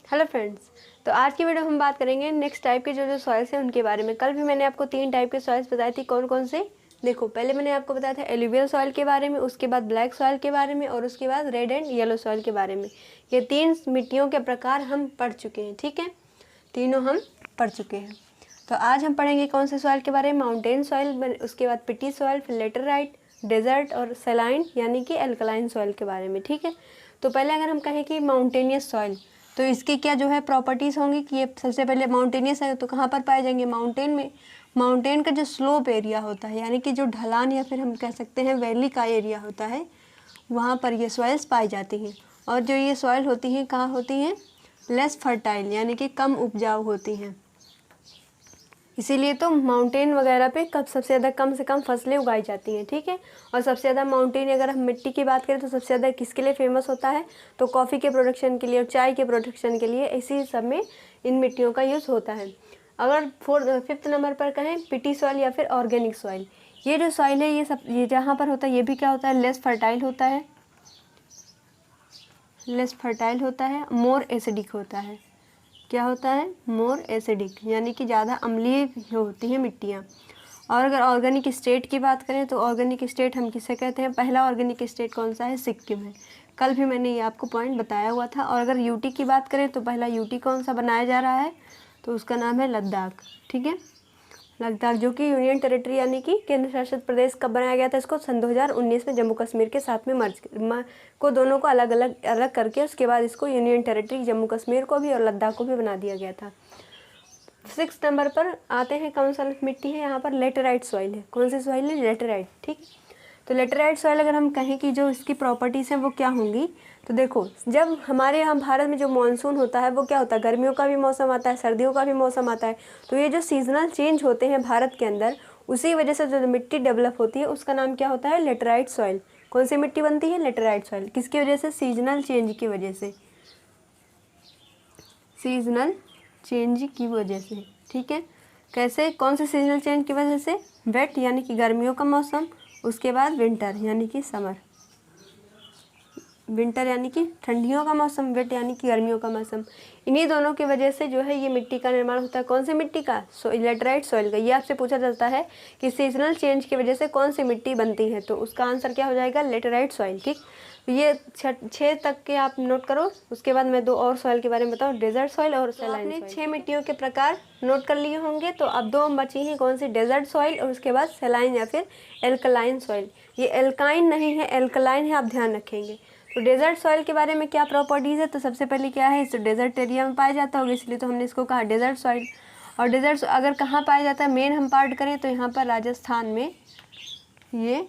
Hello friends, तो आज की वीडियो हम बात करेंगे नेक्स्ट टाइप के जो सॉइल्स हैं उनके बारे में। कल भी मैंने आपको 3 टाइप के सॉइल्स बताई थी, कौन कौन से। देखो, पहले मैंने आपको बताया था एलुवियल सॉइल के बारे में, उसके बाद ब्लैक सॉइल के बारे में और उसके बाद रेड एंड येलो सॉइल के बारे में। ये 3 मिट्टियों के प्रकार हम पढ़ चुके हैं, ठीक है, तीनों हम पढ़ चुके हैं। तो आज हम पढ़ेंगे कौन से सॉइल के बारे में, माउंटेन सॉइल, उसके बाद पिटी सॉइल, फिर लेटराइट, डेजर्ट और सैलाइन यानी कि एल्कलाइन सॉइल के बारे में, ठीक है। तो पहले अगर हम कहें कि माउंटेनियस सॉइल, तो इसकी क्या जो है प्रॉपर्टीज़ होंगी कि ये सबसे पहले माउंटेनियस है, तो कहाँ पर पाए जाएंगे, माउंटेन में। माउंटेन का जो स्लोप एरिया होता है यानी कि जो ढलान या फिर हम कह सकते हैं वैली का एरिया होता है, वहाँ पर ये सॉइल्स पाई जाती हैं। और जो ये सॉइल होती हैं कहाँ होती हैं, लेस फर्टाइल यानी कि कम उपजाऊ होती हैं। इसीलिए तो माउंटेन वगैरह पे कब सबसे ज़्यादा कम से कम फसलें उगाई जाती हैं, ठीक है। और सबसे ज़्यादा माउंटेन, अगर हम मिट्टी की बात करें तो सबसे ज़्यादा किसके लिए फेमस होता है, तो कॉफ़ी के प्रोडक्शन के लिए और चाय के प्रोडक्शन के लिए, इसी सब में इन मिट्टियों का यूज़ होता है। अगर 5th नंबर पर कहें पिटी सॉइल या फिर ऑर्गेनिक सॉइल, ये जो सॉइल है ये जहाँ पर होता है ये भी क्या होता है, लेस फर्टाइल होता है, लेस फर्टाइल होता है, मोर एसिडिक होता है। क्या होता है, मोर एसिडिक यानी कि ज़्यादा अम्लीय होती हैं मिट्टियाँ। और अगर ऑर्गेनिक स्टेट की बात करें तो ऑर्गेनिक स्टेट हम किसे कहते हैं, पहला ऑर्गेनिक स्टेट कौन सा है, सिक्किम है। कल भी मैंने ये आपको पॉइंट बताया हुआ था। और अगर यूटी की बात करें तो पहला यूटी कौन सा बनाया जा रहा है, तो उसका नाम है लद्दाख, ठीक है। लद्दाख जो कि यूनियन टेरिटरी यानी कि केंद्र शासित प्रदेश कब बनाया गया था, इसको सन 2019 में जम्मू कश्मीर के साथ में दोनों को अलग अलग करके उसके बाद इसको यूनियन टेरिटरी जम्मू कश्मीर को भी और लद्दाख को भी बना दिया गया था। 6 नंबर पर आते हैं, कौन सा मिट्टी है यहाँ पर, लेटराइट सॉइल है। कौन सी सॉइल है, लेटराइट, ठीक। तो लेटराइट सॉइल अगर हम कहें कि जो इसकी प्रॉपर्टीज़ हैं वो क्या होंगी, तो देखो, जब हमारे यहाँ भारत में जो मानसून होता है वो क्या होता है, गर्मियों का भी मौसम आता है, सर्दियों का भी मौसम आता है। तो ये जो सीजनल चेंज होते हैं भारत के अंदर, उसी वजह से जो मिट्टी डेवलप होती है उसका नाम क्या होता है, लेटराइट सॉइल। कौन सी मिट्टी बनती है, लेटराइट सॉइल। किसकी वजह से, सीजनल चेंज की वजह से, सीजनल चेंज की वजह से, ठीक है। कैसे, कौन से सीजनल चेंज की वजह से, वेट यानी कि गर्मियों का मौसम, उसके बाद विंटर यानी कि समर, विंटर यानी कि ठंडियों का मौसम, वेट यानी कि गर्मियों का मौसम। इन्हीं दोनों की वजह से जो है ये मिट्टी का निर्माण होता है। कौन सी मिट्टी का, लेटराइट सॉइल का। ये आपसे पूछा जाता है कि सीजनल चेंज की वजह से कौन सी मिट्टी बनती है, तो उसका आंसर क्या हो जाएगा, लेटराइट सॉइल, ठीक। ये 6 तक के आप नोट करो, उसके बाद मैं 2 और सॉइल के बारे में बताऊँ, डेजर्ट सॉइल और सैलाइन सॉइल। 6 मिट्टियों के प्रकार नोट कर लिए होंगे, तो अब 2 बची हैं, कौन सी, डेजर्ट सॉइल और उसके बाद सैलाइन या फिर एल्कलाइन सॉइल। ये एल्काइन नहीं है, एल्कलाइन है, आप ध्यान रखेंगे। तो डेजर्ट सॉइल के बारे में क्या प्रॉपर्टीज़ है, तो सबसे पहले क्या है, इस डेजर्ट एरिया में पाया जाता होगा, इसलिए तो हमने इसको कहा डेजर्ट सॉइल। और डेजर्ट अगर कहाँ पाया जाता है, मेन हम पार्ट करें तो यहाँ पर राजस्थान में ये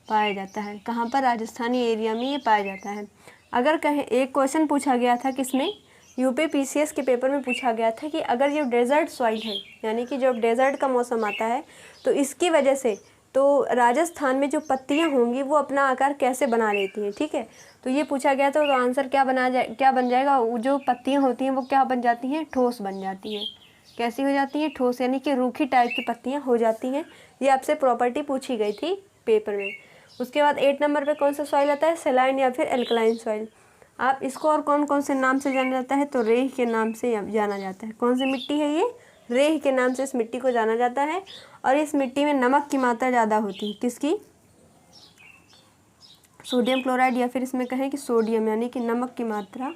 पाया जाता है। कहाँ पर, राजस्थानी एरिया में ये पाया जाता है। अगर कहें, एक क्वेश्चन पूछा गया था किसमें, यूपी पीसीएस के पेपर में पूछा गया था कि अगर ये डेजर्ट सॉइल है यानी कि जब डेजर्ट का मौसम आता है तो इसकी वजह से तो राजस्थान में जो पत्तियां होंगी वो अपना आकार कैसे बना लेती हैं, ठीक है। तो ये पूछा गया था, तो आंसर क्या बन जाएगा, वो जो पत्तियां होती हैं वो क्या बन जाती हैं, ठोस बन जाती हैं। कैसी हो जाती हैं, ठोस यानी कि रूखी टाइप की पत्तियां हो जाती हैं। ये आपसे प्रॉपर्टी पूछी गई थी पेपर में। उसके बाद 8 नंबर पे कौन सा सॉइल आता है, सैलाइन या फिर एल्कलाइन सॉइल। आप इसको और कौन कौन से नाम से जाना जाता है, तो रेह के नाम से जाना जाता है। कौन सी मिट्टी है ये, रेह के नाम से इस मिट्टी को जाना जाता है। और इस मिट्टी में नमक की मात्रा ज़्यादा होती है, किसकी, सोडियम क्लोराइड या फिर इसमें कहें कि सोडियम यानी कि नमक की मात्रा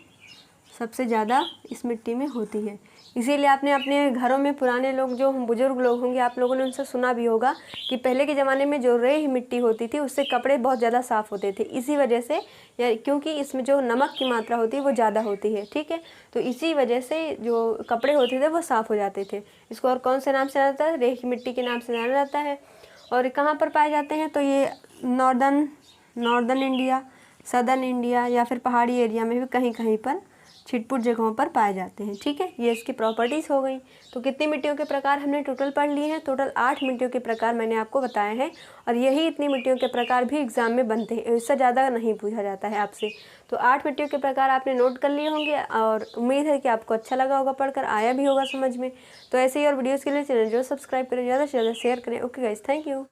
सबसे ज़्यादा इस मिट्टी में होती है। इसीलिए आपने अपने घरों में पुराने लोग जो बुजुर्ग लोग होंगे, आप लोगों ने उनसे सुना भी होगा कि पहले के ज़माने में जो रेह मिट्टी होती थी उससे कपड़े बहुत ज़्यादा साफ़ होते थे, इसी वजह से, या क्योंकि इसमें जो नमक की मात्रा होती है वो ज़्यादा होती है, ठीक है। तो इसी वजह से जो कपड़े होते थे वो साफ़ हो जाते थे। इसको और कौन से नाम से जाना जाता है, रेह की मिट्टी के नाम से जाना जाता है। और कहाँ पर पाए जाते हैं, तो ये नॉर्दर्न इंडिया, सदर्न इंडिया या फिर पहाड़ी एरिया में भी कहीं कहीं पर छिटपुट जगहों पर पाए जाते हैं, ठीक है। ये इसकी प्रॉपर्टीज़ हो गई। तो कितनी मिट्टियों के प्रकार हमने टोटल पढ़ लिए हैं, टोटल 8 मिट्टियों के प्रकार मैंने आपको बताए हैं। और यही इतनी मिट्टियों के प्रकार भी एग्जाम में बनते हैं, इससे ज़्यादा नहीं पूछा जाता है आपसे। तो 8 मिट्टियों के प्रकार आपने नोट कर लिए होंगे और उम्मीद है कि आपको अच्छा लगा होगा, पढ़कर आया भी होगा समझ में। तो ऐसे ही और वीडियोज़ के लिए चैनल जो सब्सक्राइब करें, ज़्यादा से ज़्यादा शेयर करें। Okay guys, thank you.